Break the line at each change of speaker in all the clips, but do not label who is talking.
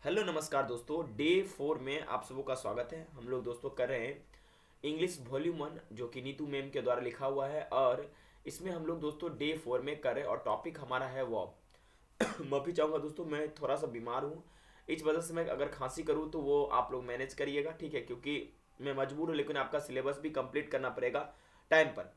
Hello नमस्कार दोस्तों, day 4 में आप सबों का स्वागत है। हम लोग दोस्तों कर रहे हैं इंग्लिश वॉल्यूम 1 जो कि नीतू मैम के द्वारा लिखा हुआ है और इसमें हम लोग दोस्तों डे 4 में कर रहे हैं और टॉपिक हमारा है वर्ब। माफी चाहूँगा दोस्तों, मैं थोड़ा सा बीमार हूँ। इस वजह से मैं अगर खांसी करूँ तो वो आप लोग मैनेज करिएगा, ठीक है, क्योंकि मैं मजबूर हूँ, लेकिन आपका सिलेबस भी कंप्लीट करना पड़ेगा टाइम पर।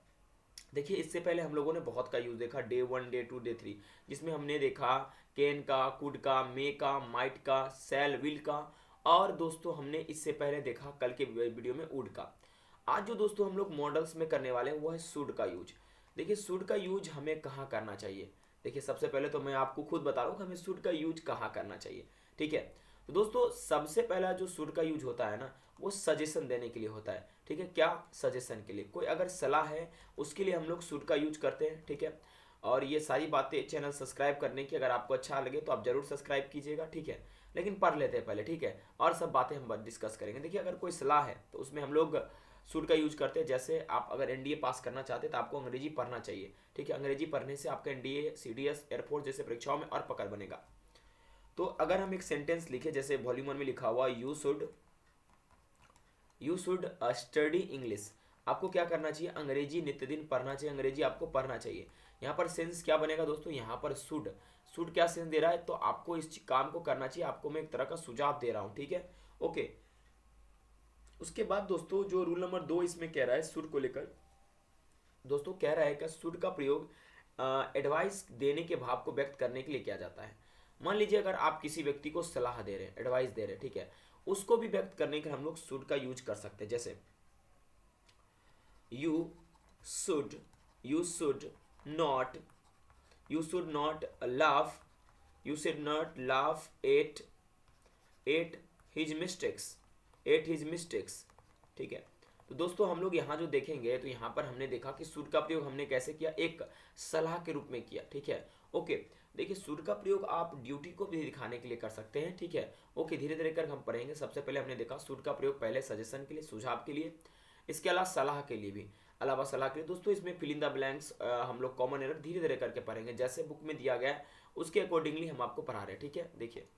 देखिए, इससे पहले हम लोगों ने बहुत का यूज़ देखा, डे 1 डे 2 डे 3, जिसमें हमने देखा कैन का, कुड का, मे का, माइट का, सेल, विल का। और दोस्तों हमने इससे पहले देखा कल के वीडियो में वुड का। आज जो दोस्तों हम लोग मॉडल्स में करने वाले हैं वो है शुड का यूज। देखिए, शुड का यूज हमें कहाँ करना चाहिए। देखिए, सबसे पहले तो मैं आपको खुद बता रहा हूँ कि हमें शुड का यूज कहाँ करना चाहिए, ठीक है। तो दोस्तों सबसे पहला जो शुड का यूज होता है ना, वो सजेशन देने के लिए होता है, ठीक है। क्या सजेशन के लिए, कोई अगर सलाह है उसके लिए हम लोग शुड का यूज करते हैं, ठीक है। और ये सारी बातें चैनल सब्सक्राइब करने की, अगर आपको अच्छा लगे तो आप जरूर सब्सक्राइब कीजिएगा, ठीक है। लेकिन पढ़ लेते हैं पहले, ठीक है, और सब बातें हम डिस्कस करेंगे। देखिए, अगर कोई सलाह है तो उसमें हम लोग शुड का यूज करते हैं। जैसे आप अगर एनडीए पास करना चाहते हैं तो आपको अंग्रेजी पढ़ना चाहिए, ठीक है। अंग्रेजी पढ़ने से आपका एनडीए, सीडीएस, एयरफोर्स जैसे परीक्षाओं में और पकड़ बनेगा। तो अगर हम एक सेंटेंस लिखे, जैसे वॉल्यूम 1 में लिखा हुआ यू शुड स्टडी इंग्लिश। आपको क्या करना चाहिए, अंग्रेजी नित्य दिन पढ़ना चाहिए, अंग्रेजी आपको पढ़ना चाहिए। यहाँ पर सेंस क्या बनेगा दोस्तों, यहाँ पर शुड शुड क्या सेंस दे रहा है, तो आपको इस काम को करना चाहिए। आपको मैं एक तरह का सुझाव दे रहा हूँ, ठीक है, ओके। उसके बाद दोस्तों जो रूल नंबर 2 इसमें कह रहा है शुड को लेकर, दोस्तों कह रहा है कि शुड का प्रयोग एडवाइस देने के भाव को व्यक्त करने के लिए किया जाता है। मान लीजिए अगर आप किसी व्यक्ति को सलाह दे रहे हैं, एडवाइस दे रहे हैं, ठीक है, उसको भी व्यक्त करने के लिए हम लोग शुड का यूज कर सकते हैं। जैसे you should you should not you should not laugh you should not laugh at his mistakes at his mistakes, ठीक है। तो दोस्तों हम लोग यहाँ जो देखेंगे, तो यहाँ पर हमने देखा कि शुड का प्रयोग हमने कैसे किया, एक सलाह के रूप में किया, ठीक है, ओके। देखिए, शुड का प्रयोग आप ड्यूटी को भी दिखाने के लिए कर सकते हैं, ठीक है, ओके। धीरे धीरे कर हम पढ़ेंगे। सबसे पहले हमने देखा शुड का प्रयोग पहले सजेशन के लिए, सुझाव के लिए, इसके अलावा सलाह के लिए भी, अलावा सलाह के लिए। दोस्तों इसमें फिल इन द ब्लैंक्स हम लोग कॉमन एरर धीरे धीरे करके पढ़ेंगे, जैसे बुक में दिया गया है उसके अकॉर्डिंगली हम आपको पढ़ा रहे हैं, ठीक है। देखिए,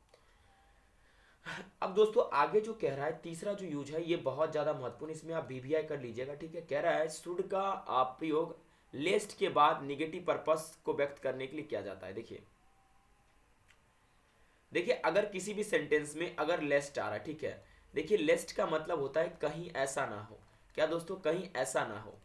अब दोस्तों आगे जो कह रहा है, तीसरा जो यूज है ये बहुत ज्यादा महत्वपूर्ण, इसमें आप वीवीआई कर लीजिएगा, ठीक है। कह रहा है शुड का प्रयोग लेस्ट के बाद निगेटिव पर्पस को व्यक्त करने के लिए किया जाता है। देखिए देखिए अगर किसी भी सेंटेंस में अगर लेस्ट आ रहा है, ठीक है, देखिए लेस्ट का मतलब होता है कहीं ऐसा ना हो। क्या दोस्तों, कहीं ऐसा ना हो,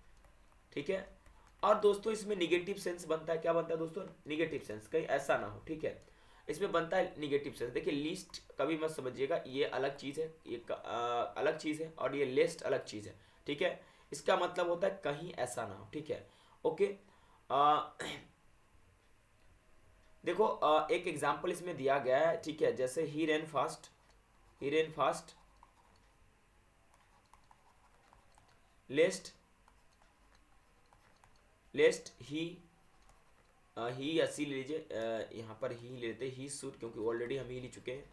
ठीक है। और दोस्तों इसमें निगेटिव सेंस बनता है, क्या बनता है दोस्तों, निगेटिव सेंस, कहीं ऐसा ना हो, ठीक है, इसमें बनता है निगेटिव सेंस। देखिए लिस्ट कभी मत समझिएगा, ये अलग चीज़ है, ये अलग चीज़ है, और ये लिस्ट अलग चीज़ है, ठीक है। इसका मतलब होता है कहीं ऐसा ना हो, ठीक है, ओके। देखो एक एग्जाम्पल इसमें दिया गया है, ठीक है, जैसे ही रेन फास्ट लेस्ट लेस्ट ही या सी ले लीजिए, यहाँ पर ही ले लेते, ही शुड, क्योंकि ऑलरेडी हम ही ले चुके हैं,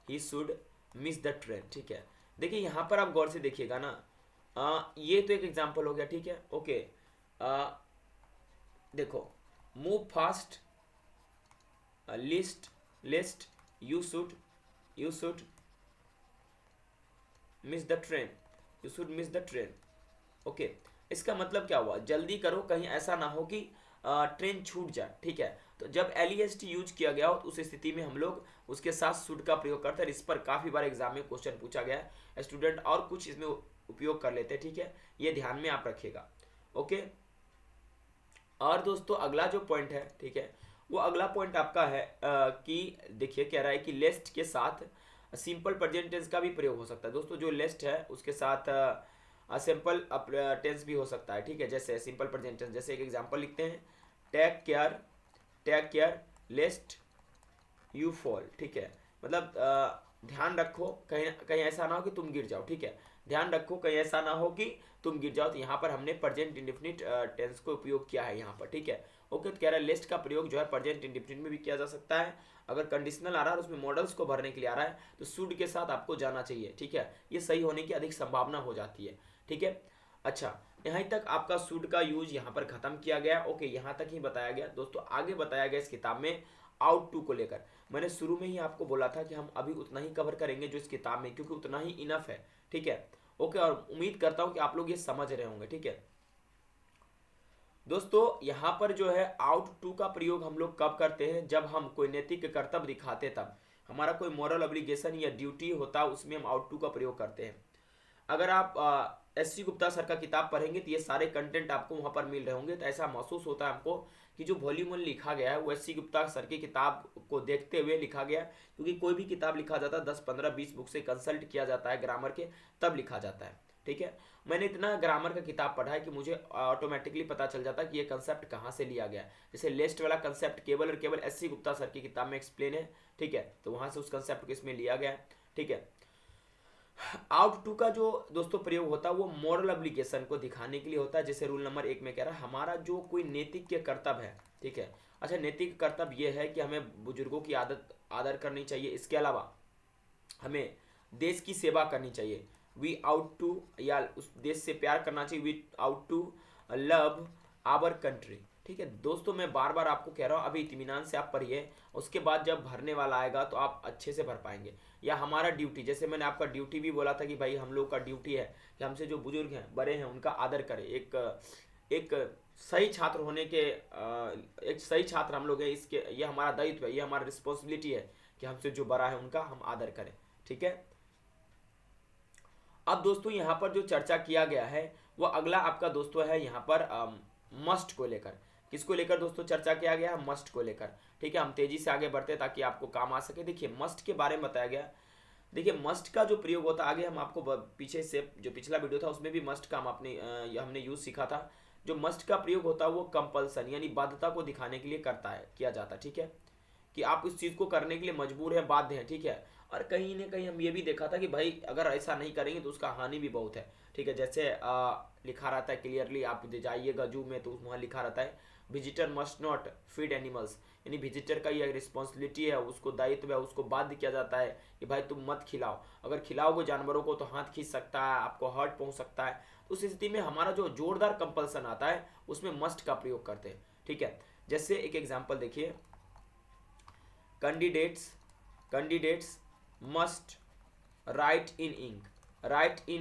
he should miss the train, ठीक है। देखिए यहाँ पर आप गौर से देखिएगा ना, ये तो एक एग्जांपल हो गया, ठीक है, ओके। देखो, move fast, list you should miss the train, you should miss the train, okay. इसका मतलब क्या हुआ, जल्दी करो कहीं ऐसा ना हो कि ट्रेन छूट जाए, ठीक है। तो जब एलईएसटी यूज किया गया हो तो उस स्थिति में हम लोग उसके साथ शुड का प्रयोग करते हैं। इस पर काफी बार एग्जाम में क्वेश्चन पूछा गया है, स्टूडेंट और कुछ इसमें उपयोग कर लेते हैं, ठीक है, ये ध्यान में आप रखिएगा, ओके। और दोस्तों अगला जो पॉइंट है, ठीक है, वो अगला पॉइंट आपका है कि देखिए कह रहा है कि लेस्ट के साथ सिंपल प्रेजेंट टेंस का भी प्रयोग हो सकता है। दोस्तों जो लेस्ट है उसके साथ सिंपल टेंस भी हो सकता है, ठीक है, जैसे सिंपल प्रेजेंट टेंस। जैसे एक एग्जांपल लिखते हैं, take care lest you fall, ठीक है, मतलब ध्यान रखो कहीं कहीं ऐसा ना हो कि तुम गिर जाओ, ठीक है, ध्यान रखो कहीं ऐसा ना हो कि तुम गिर जाओ। तो यहाँ पर हमने प्रेजेंट इंडेफिनिट टेंस को उपयोग किया है यहाँ पर, ठीक है, ओके। तो कह रहा है लिस्ट का प्रयोग जो है प्रेजेंट इंडेफिनिट में भी किया जा सकता है। अगर कंडीशनल आ रहा है और उसमें मॉडल्स को भरने के लिए आ रहा है तो शुड के साथ आपको जाना चाहिए, ठीक है, ये सही होने की अधिक संभावना हो जाती है, ठीक है। अच्छा, यहाँ तक आपका शुड का यूज यहाँ पर खत्म किया गया, ओके, यहाँ तक ही बताया गया। दोस्तों आगे बताया गया इस किताब में आउट टू को लेकर। मैंने शुरू में ही आपको बोला था कि हम अभी उतना ही कवर करेंगे जो इस किताब में, क्योंकि उतना ही इनफ है, ठीक है। ओके, और उम्मीद करता हूँ कि आप लोग ये समझ रहे होंगे, ठीक है दोस्तों। यहाँ पर जो है आउट टू का प्रयोग हम लोग कब करते हैं, जब हम कोई नैतिक कर्तव्य दिखाते, तब हमारा कोई मॉरल ऑब्लिगेशन या ड्यूटी होता है, उसमें हम आउट टू का प्रयोग करते हैं। अगर आप एस सी गुप्ता सर का किताब पढ़ेंगे तो ये सारे कंटेंट आपको वहाँ पर मिल रहे होंगे। तो ऐसा महसूस होता है हमको कि जो वॉल्यूम 1 लिखा गया है वो एस सी गुप्ता सर की किताब को देखते हुए लिखा गया है, क्योंकि कोई भी किताब लिखा जाता है 10 15 20 बुक से कंसल्ट किया जाता है ग्रामर के, तब लिखा जाता है, ठीक है। मैंने इतना ग्रामर का किताब पढ़ा है कि मुझे ऑटोमेटिकली पता चल जाता है कि ये कंसेप्ट कहाँ से लिया गया है। जैसे लेस्ट वाला कंसेप्ट केवल और केवल एस सी गुप्ता सर की किताब में एक्सप्लेन है, ठीक है, तो वहाँ से उस कंसेप्ट को इसमें लिया गया है, ठीक है। आउट टू का जो दोस्तों प्रयोग होता है वो मॉरल एप्लीकेशन को दिखाने के लिए होता है। जैसे रूल नंबर 1 में कह रहा है हमारा जो कोई नैतिक के कर्तव्य है, ठीक है। अच्छा, नैतिक कर्तव्य ये है कि हमें बुजुर्गों की आदर करनी चाहिए, इसके अलावा हमें देश की सेवा करनी चाहिए, वी आउट टू, या उस देश से प्यार करना चाहिए, we ought to love our country, ठीक है दोस्तों। मैं बार बार आपको कह रहा हूँ अभी इत्मीनान से आप पढ़िए, उसके बाद जब भरने वाला आएगा तो आप अच्छे से भर पाएंगे। या हमारा ड्यूटी, जैसे मैंने आपका ड्यूटी भी बोला था कि भाई हम लोग का ड्यूटी है कि हमसे जो बुजुर्ग हैं, बड़े हैं, उनका आदर करें। एक सही छात्र होने के एक सही छात्र हम लोग हैं, इसके ये हमारा दायित्व है, ये हमारा रिस्पॉन्सिबिलिटी है कि हमसे जो बड़ा है उनका हम आदर करें, ठीक है। अब दोस्तों यहाँ पर जो चर्चा किया गया है वो अगला आपका दोस्तों है यहाँ पर मस्ट को लेकर। किसको लेकर दोस्तों चर्चा किया गया है? मस्ट को लेकर, ठीक है। हम तेजी से आगे बढ़ते ताकि आपको काम आ सके। देखिए मस्ट के बारे में बताया गया। देखिए मस्ट का जो प्रयोग होता है, आगे हम आपको पीछे से जो पिछला वीडियो था उसमें भी मस्ट का हमने यूज सीखा था। जो मस्ट का प्रयोग होता है वो कंपल्सन यानी बाध्यता को दिखाने के लिए किया जाता है, ठीक है, कि आप उस चीज़ को करने के लिए मजबूर है, बाध्य है, ठीक है। और कहीं ना कहीं हम ये भी देखा था कि भाई अगर ऐसा नहीं करेंगे तो उसका हानि भी बहुत है, ठीक है। जैसे लिखा रहता है क्लियरली, आप जाइएगा जू में तो वहाँ लिखा रहता है visitor must not feed animals, यानी विजिटर का ये रिस्पॉन्सिबिलिटी है, उसको दायित्व है, उसको बाध्य किया जाता है कि भाई तुम मत खिलाओ। अगर खिलाओगे जानवरों को तो हाथ खींच सकता है, आपको हर्ट पहुंच सकता है। तो उस स्थिति में हमारा जो जोरदार कंपल्सन आता है उसमें मस्ट का प्रयोग करते हैं, ठीक है। जैसे एक एग्जाम्पल देखिए, कैंडिडेट्स मस्ट राइट इन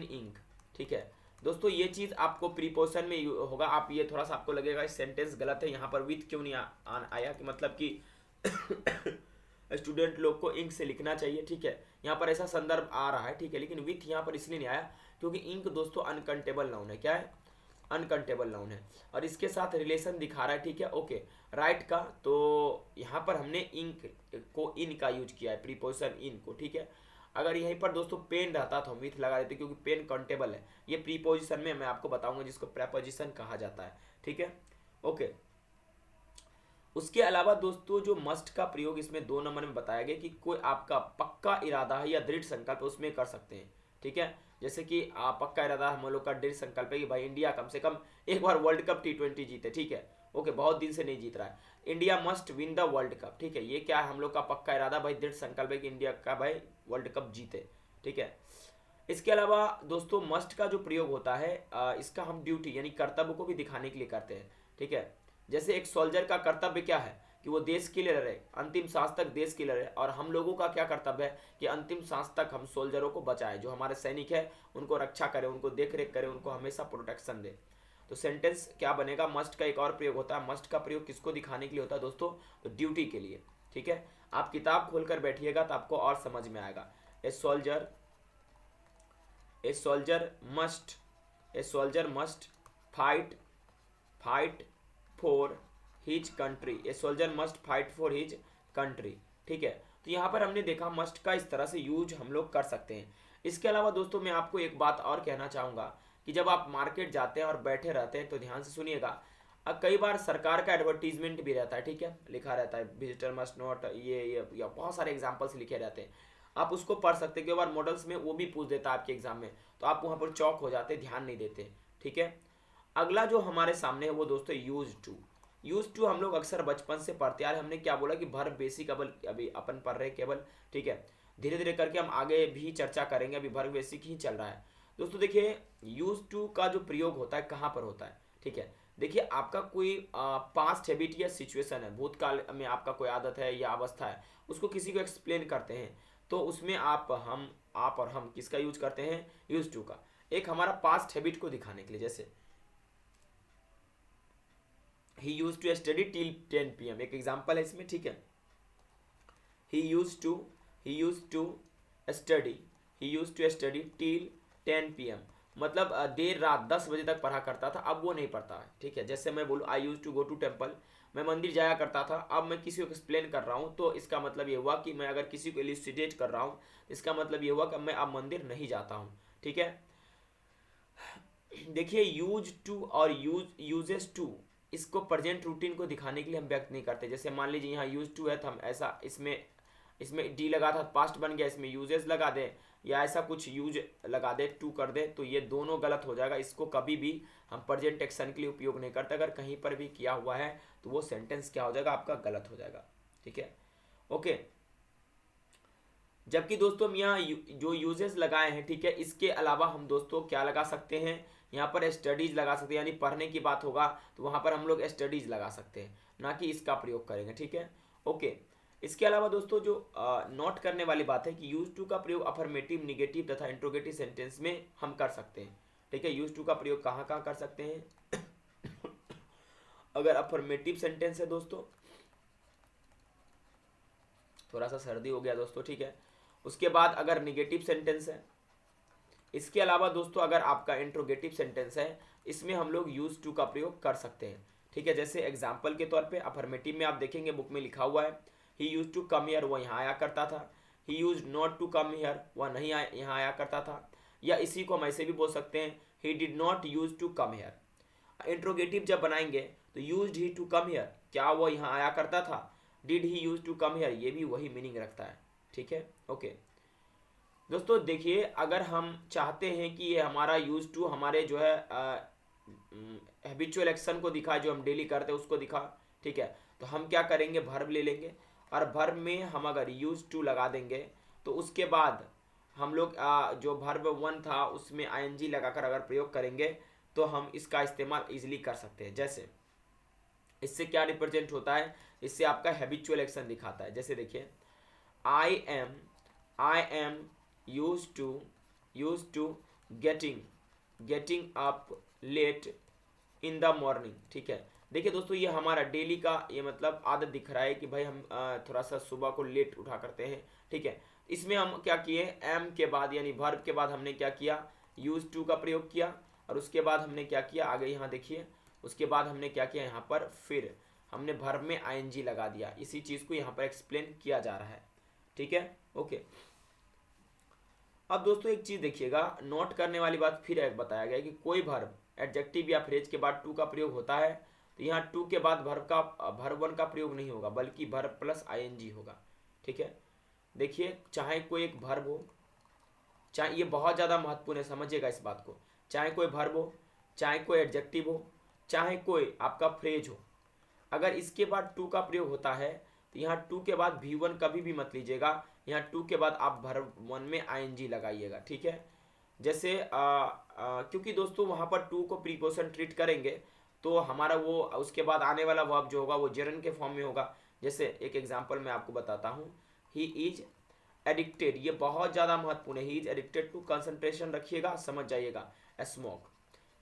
इंक, ठीक है दोस्तों। ये चीज आपको प्रीपोजिशन में होगा। आप ये थोड़ा सा आपको लगेगा इस सेंटेंस गलत है, यहाँ पर विथ क्यों नहीं आया, कि मतलब कि स्टूडेंट लोग को इंक से लिखना चाहिए, ठीक है। यहाँ पर ऐसा संदर्भ आ रहा है, ठीक है, लेकिन विथ यहाँ पर इसलिए नहीं आया क्योंकि इंक दोस्तों अनकंटेबल नाउन है। क्या है? अनकंटेबल नाउन है, और इसके साथ रिलेशन दिखा रहा है, ठीक है। ओके, राइट का, तो यहाँ पर हमने इंक को इन का यूज किया है, प्रीपोजिशन इन को, ठीक है। अगर यहीं पर दोस्तों पेन रहता तो हम विथ लगा देते, क्योंकि पेन काउंटेबल है। ये प्रीपोजिशन में मैं आपको बताऊंगा जिसको प्रेपोजिशन कहा जाता है, ठीक है। ओके, उसके अलावा दोस्तों जो मस्ट का प्रयोग इसमें 2 नंबर में बताया गया कि कोई आपका पक्का इरादा है या दृढ़ संकल्प उसमें कर सकते हैं, ठीक है। जैसे कि पक्का इरादा हम लोग का दृढ़ संकल्प है कि भाई इंडिया कम से कम एक बार वर्ल्ड कप T20 जीते, ठीक है। ओके, बहुत दिन से नहीं जीत रहा है, India must win the world cup, ठीक है। ये क्या है? हम लोग का पक्का इरादा, भाई दृढ़ संकल्प है कि इंडिया का भाई वर्ल्ड कप जीते, ठीक है। इसके अलावा दोस्तों मस्ट का जो प्रयोग होता है इसका हम ड्यूटी यानी कर्तव्य को भी दिखाने के लिए करते हैं, ठीक है। जैसे एक सोल्जर का कर्तव्य क्या है कि वो देश के लिए लड़े, अंतिम सांस तक देश के लिए लड़े, और हम लोगों का क्या कर्तव्य है कि अंतिम सांस तक हम सोल्जरों को बचाएं, जो हमारे सैनिक है उनको रक्षा करें, उनको देख रेख करें, उनको हमेशा प्रोटेक्शन दे। तो सेंटेंस क्या बनेगा? मस्ट का एक और प्रयोग होता है। मस्ट का प्रयोग किसको दिखाने के लिए होता है दोस्तों? तो ड्यूटी के लिए, ठीक है। आप किताब खोलकर बैठिएगा तो आपको और समझ में आएगा। A soldier must fight for his country, a soldier must fight for his country, ठीक है। तो यहाँ पर हमने देखा मस्ट का इस तरह से यूज हम लोग कर सकते हैं। इसके अलावा दोस्तों मैं आपको एक बात और कहना चाहूँगा कि जब आप मार्केट जाते हैं और बैठे रहते हैं तो ध्यान से सुनिएगा। अब कई बार सरकार का एडवर्टीजमेंट भी रहता है, ठीक है, लिखा रहता है विजिटर मस्ट नॉट, ये या बहुत सारे एग्जाम्पल्स लिखे रहते हैं, आप उसको पढ़ सकते हैं। कई बार मॉडल्स में वो भी पूछ देता है आपके एग्जाम में, तो आप वहाँ पर चौक हो जाते, ध्यान नहीं देते, ठीक है। अगला जो हमारे सामने है वो दोस्तों यूज टू हम लोग अक्सर बचपन से पढ़ते आ रहे। हमने क्या बोला कि वर्ब बेसिक अभी अपन पढ़ रहे केवल, ठीक है। धीरे धीरे करके हम आगे भी चर्चा करेंगे, अभी वर्ब बेसिक ही चल रहा है दोस्तों। देखिए यूज टू का जो प्रयोग होता है कहाँ पर होता है, ठीक है। देखिए आपका कोई पास्ट हैबिट या सिचुएशन है, भूतकाल में आपका कोई आदत है या अवस्था है, उसको किसी को एक्सप्लेन करते हैं, तो उसमें आप और हम किसका यूज करते हैं, यूज टू का। एक हमारा पास्ट हैबिट को दिखाने के लिए, जैसे he use to study till 10 PM, एक एग्जाम्पल है इसमें, ठीक है। He use to he use to study he use to study till 10 PM, मतलब देर रात 10 बजे तक पढ़ा करता था, अब वो नहीं पढ़ता है, ठीक है। जैसे मैं बोलूँ I used to go to temple, मैं मंदिर जाया करता था, अब मैं किसी को एक्सप्लेन कर रहा हूँ, तो इसका मतलब ये हुआ कि मैं अगर किसी को इल्यूसिडेट कर रहा हूँ, इसका मतलब ये हुआ कि मैं अब मंदिर नहीं जाता हूँ, ठीक है। देखिए यूज टू और यूजेस टू, इसको प्रेजेंट रूटीन को दिखाने के लिए हम व्यक्त नहीं करते। जैसे मान लीजिए यहाँ यूज टू है तो हम ऐसा इसमें इसमें डी लगा था, पास्ट बन गया, इसमें यूजेस लगा दे या ऐसा कुछ यूज लगा दे, टू कर दे, तो ये दोनों गलत हो जाएगा। इसको कभी भी हम प्रेजेंट एक्शन के लिए उपयोग नहीं करते। अगर कहीं पर भी किया हुआ है तो वो सेंटेंस क्या हो जाएगा, आपका गलत हो जाएगा, ठीक है। ओके, जबकि दोस्तों हम यहाँ जो यूजेस लगाए हैं, ठीक है, इसके अलावा हम दोस्तों क्या लगा सकते हैं, यहाँ पर स्टडीज लगा सकते हैं, यानी पढ़ने की बात होगा तो वहाँ पर हम लोग स्टडीज लगा सकते हैं, ना कि इसका प्रयोग करेंगे, ठीक है। ओके, इसके अलावा दोस्तों जो नोट करने वाली बात है कि यूज टू का प्रयोग अफर्मेटिव, निगेटिव तथा इंट्रोगेटिव सेंटेंस में हम कर सकते हैं, ठीक है। यूज टू का प्रयोग कहाँ कहाँ कर सकते हैं अगर अफर्मेटिव सेंटेंस है दोस्तों, थोड़ा सा सर्दी हो गया दोस्तों, ठीक है। उसके बाद अगर निगेटिव सेंटेंस है, इसके अलावा दोस्तों अगर आपका इंट्रोगेटिव सेंटेंस है, इसमें हम लोग यूज टू का प्रयोग कर सकते हैं, ठीक है। जैसे एग्जाम्पल के तौर पे अफर्मेटिव में आप देखेंगे बुक में लिखा हुआ है he use to come here, वो यहाँ आया करता था। He used not to come here, वह नहीं यहाँ आया करता था। या इसी को हम ऐसे भी बोल सकते हैं he did not use to come here. Interrogative जब बनाएंगे तो use he to come here, क्या वो यहाँ आया करता था, did he use to come here, ये भी वही मीनिंग रखता है, ठीक है। ओके दोस्तों देखिए, अगर हम चाहते हैं कि ये हमारा यूज टू हमारे जो है हैबिचुअल एक्शन को दिखा, जो हम डेली करते हैं उसको दिखा, ठीक है, तो हम क्या करेंगे, वर्ब ले लेंगे और वर्ब में हम अगर यूज टू लगा देंगे तो उसके बाद हम लोग जो वर्ब 1 था उसमें आईएनजी लगाकर अगर प्रयोग करेंगे तो हम इसका इस्तेमाल इजीली कर सकते हैं। जैसे इससे क्या रिप्रेजेंट होता है, इससे आपका हैबिचुअल एक्शन दिखाता है। जैसे देखिए I am use to getting up late in the morning, ठीक है। देखिए दोस्तों ये हमारा डेली का ये मतलब आदत दिख रहा है कि भाई हम थोड़ा सा सुबह को लेट उठा करते हैं, ठीक है। इसमें हम क्या किए, एम के बाद यानी वर्ब के बाद हमने क्या किया, यूज टू का प्रयोग किया, और उसके बाद हमने क्या किया, आगे यहाँ देखिए, उसके बाद हमने क्या किया, यहाँ पर फिर हमने वर्ब में आईएनजी लगा दिया। इसी चीज़ को यहाँ पर एक्सप्लेन किया जा रहा है, ठीक है। ओके, अब दोस्तों एक चीज़ देखिएगा, नोट करने वाली बात फिर एक बताया गया है कि कोई वर्ब एडजेक्टिव या फ्रेज के बाद टू का प्रयोग होता है तो यहाँ टू के बाद वर्ब 1 का प्रयोग नहीं होगा, बल्कि वर्ब प्लस आईएनजी होगा, ठीक है। देखिए चाहे कोई एक वर्ब हो, चाहे ये बहुत ज़्यादा महत्वपूर्ण है, समझिएगा इस बात को, चाहे कोई वर्ब हो, चाहे कोई एडजेक्टिव हो, चाहे कोई आपका फ्रेज हो, अगर इसके बाद टू का प्रयोग होता है तो यहाँ टू के बाद V1 कभी भी मत लीजिएगा, यहाँ टू के बाद आप वर्ब 1 में आईएनजी लगाइएगा, ठीक है। जैसे क्योंकि दोस्तों वहाँ पर टू को प्रीपोजिशन ट्रीट करेंगे तो हमारा वो उसके बाद आने वाला वर्ब जो होगा वो जेरन के फॉर्म में होगा। जैसे एक एग्जांपल मैं आपको बताता हूँ, ही इज एडिक्टेड, ये बहुत ज़्यादा महत्वपूर्ण है, he is addicted to, concentration रखिएगा, समझ जाइएगा, स्मोक,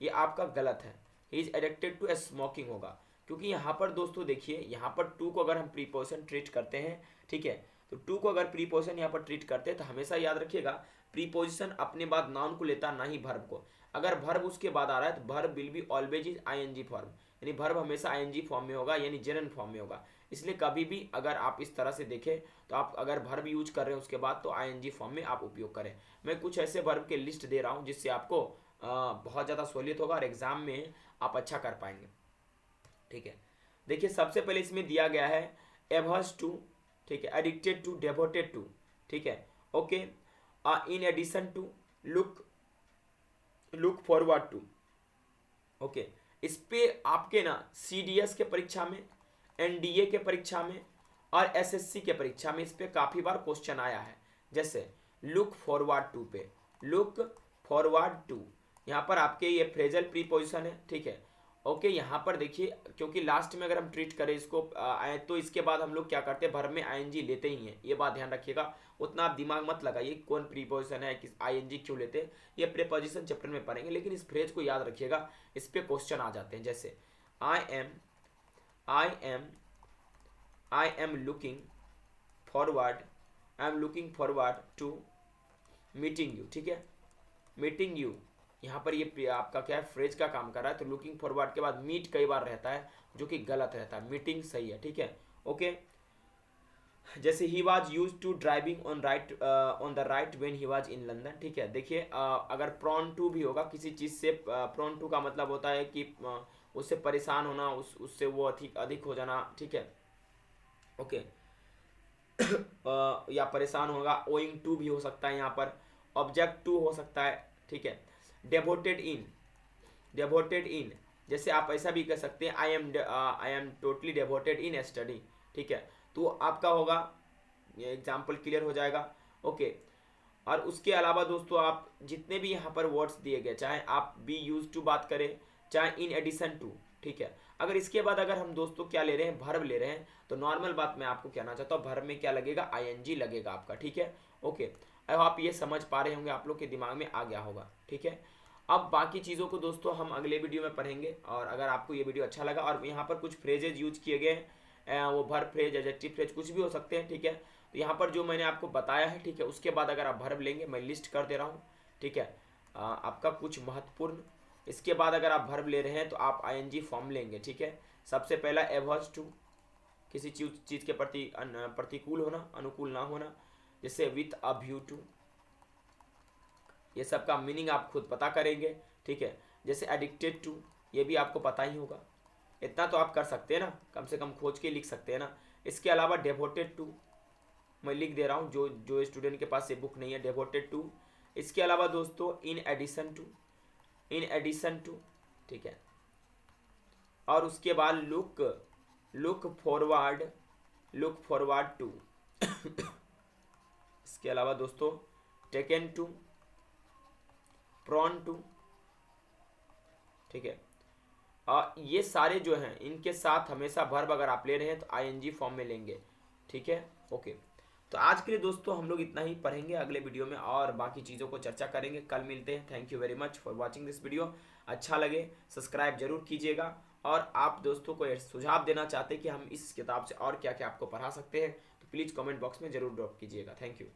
ये आपका गलत है, he is addicted to smoking होगा। क्योंकि यहाँ पर दोस्तों देखिए, यहाँ पर टू को अगर हम प्रीपोजिशन ट्रीट करते हैं, ठीक है, तो टू को अगर प्रीपोजिशन यहाँ पर ट्रीट करते हैं तो हमेशा याद रखिएगा प्रीपोजिशन अपने बाद नाउन को लेता, ना ही वर्ब को। अगर वर्ब उसके बाद आ रहा है तो verb will be always is ING form, यानी वर्ब हमेशा आईएनजी फॉर्म में होगा, यानी जेरन फॉर्म में होगा। इसलिए कभी भी अगर आप इस तरह से देखें तो आप अगर वर्ब यूज कर रहे हैं उसके बाद तो आईएनजी फॉर्म में आप उपयोग करें। मैं कुछ ऐसे वर्ब के लिस्ट दे रहा हूँ जिससे आपको बहुत ज़्यादा सहूलियत होगा और एग्जाम में आप अच्छा कर पाएंगे, ठीक है। देखिए सबसे पहले इसमें दिया गया है एवर्स टू, ठीक है, एडिक्टेड टू, डेवोटेड टू, ठीक है। Okay, in addition to, look forward to. Okay, इस पे आपके ना सीडीएस के परीक्षा में, एनडीए के परीक्षा में और एसएससी के परीक्षा में इस पे काफी बार क्वेश्चन आया है। जैसे लुक फॉरवर्ड टू पे, लुक फॉरवर्ड टू, यहाँ पर आपके ये फ्रेजल प्रीपोजिशन है, ठीक है, ओके, यहाँ पर देखिए, क्योंकि लास्ट में अगर हम ट्रीट करें इसको तो इसके बाद हम लोग क्या करते हैं, verb में आईएनजी लेते ही हैं, ये बात ध्यान रखिएगा। उतना आप दिमाग मत लगाइए कौन प्रीपोजिशन है, किस आईएनजी क्यों लेते हैं, ये प्रीपोजिशन चैप्टर में पढ़ेंगे, लेकिन इस फ्रेज को याद रखिएगा, इस पे क्वेश्चन आ जाते हैं। जैसे I am I am I am looking forward I am looking forward to meeting you, ठीक है, मीटिंग यू, यहाँ पर ये आपका क्या है, फ्रेज का काम कर रहा है। तो लुकिंग फॉरवर्ड के बाद मीट कई बार रहता है, जो कि गलत रहता है, मीटिंग सही है, ठीक है। ओके, जैसे he was use to driving on the right when he was in London, ठीक है। देखिए अगर प्रॉन टू भी होगा किसी चीज़ से, प्रॉन टू का मतलब होता है कि उससे परेशान होना, उससे वो अधिक अधिक हो जाना, ठीक है। ओके, या परेशान होगा, ओइंग टू भी हो सकता है यहाँ पर, ऑब्जेक्ट टू हो सकता है, ठीक है। डेवोटेड इन, डेवोटेड इन, जैसे आप ऐसा भी कह सकते हैं I am totally devoted in study, ठीक है। तो आपका होगा, ये एग्जाम्पल क्लियर हो जाएगा। ओके, और उसके अलावा दोस्तों आप जितने भी यहाँ पर वर्ड्स दिए गए, चाहे आप बी यूज टू बात करें, चाहे इन एडिशन टू, ठीक है। अगर इसके बाद अगर हम दोस्तों क्या ले रहे हैं, वर्ब ले रहे हैं, तो नॉर्मल बात मैं आपको कहना चाहता हूँ, वर्ब में क्या लगेगा, आईएनजी लगेगा आपका, ठीक है। ओके, अब आप ये समझ पा रहे होंगे, आप लोग के दिमाग में आ गया होगा, ठीक है। अब बाकी चीज़ों को दोस्तों हम अगले वीडियो में पढ़ेंगे, और अगर आपको ये वीडियो अच्छा लगा और यहाँ पर कुछ फ्रेजेज यूज किए गए हैं, वो वर्ब फ्रेज, एडजेक्टिव फ्रेज, कुछ भी हो सकते हैं, ठीक है। तो यहाँ पर जो मैंने आपको बताया है, ठीक है, उसके बाद अगर आप वर्ब लेंगे, मैं लिस्ट कर दे रहा हूँ, ठीक है, आपका कुछ महत्वपूर्ण। इसके बाद अगर आप वर्ब ले रहे हैं तो आप आईएनजी फॉर्म लेंगे, ठीक है। सबसे पहला एवर्स टू, किसी चीज़ के प्रति प्रतिकूल होना, अनुकूल ना होना, जैसे विथ अ व्यू टू, ये सब का मीनिंग आप खुद पता करेंगे, ठीक है। जैसे एडिक्टेड टू, ये भी आपको पता ही होगा, इतना तो आप कर सकते हैं ना, कम से कम खोज के लिख सकते हैं ना। इसके अलावा डेवोटेड टू, मैं लिख दे रहा हूँ, जो जो स्टूडेंट के पास ये बुक नहीं है, डेवोटेड टू। इसके अलावा दोस्तों in addition to, in addition to, ठीक है। और उसके बाद look, look forward, look forward to. इसके अलावा दोस्तों टेकन टू, प्रॉन टू, ठीक है। ये सारे जो हैं इनके साथ हमेशा वर्ब अगर आप ले रहे हैं तो आईएनजी फॉर्म में लेंगे, ठीक है। ओके, तो आज के लिए दोस्तों हम लोग इतना ही पढ़ेंगे, अगले वीडियो में और बाकी चीज़ों को चर्चा करेंगे, कल मिलते हैं। Thank you very much for watching this video. अच्छा लगे सब्सक्राइब जरूर कीजिएगा, और आप दोस्तों को सुझाव देना चाहते हैं कि हम इस किताब से और क्या क्या आपको पढ़ा सकते हैं, तो प्लीज़ कमेंट बॉक्स में जरूर ड्रॉप कीजिएगा। Thank you.